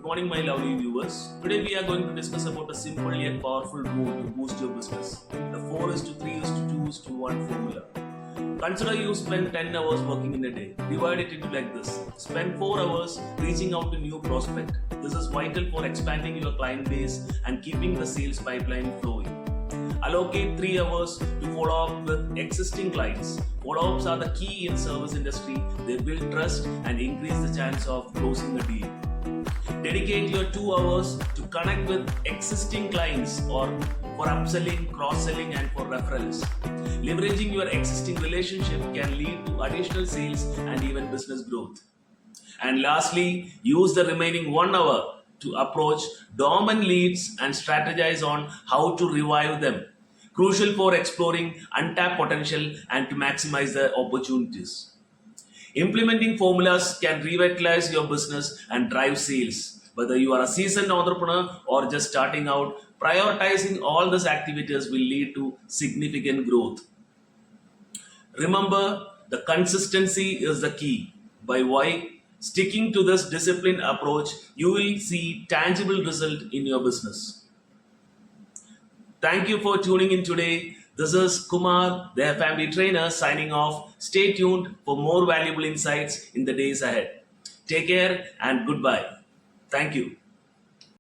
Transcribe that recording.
morning, my lovely viewers. Today we are going to discuss about a simple yet powerful rule to boost your business. The 4 is to 3 is to 2 is to 1 formula. Consider you spend 10 hours working in a day. Divide it into like this. Spend 4 hours reaching out to new prospect. This is vital for expanding your client base and keeping the sales pipeline flowing. Allocate 3 hours to follow up with existing clients. Follow-ups are the key in service industry. They build trust and increase the chance of closing a deal. Dedicate your 2 hours to connect with existing clients or for upselling, cross-selling and for referrals. Leveraging your existing relationship can lead to additional sales and even business growth. And lastly, use the remaining 1 hour to approach dormant leads and strategize on how to revive them. Crucial for exploring untapped potential and to maximize the opportunities. Implementing formulas can revitalize your business and drive sales. Whether you are a seasoned entrepreneur or just starting out, prioritizing all these activities will lead to significant growth. Remember, the consistency is the key. By why? Sticking to this disciplined approach, you will see tangible result in your business. Thank you for tuning in today. This is Kumar, their family trainer, signing off. Stay tuned for more valuable insights in the days ahead. Take care and goodbye. Thank you.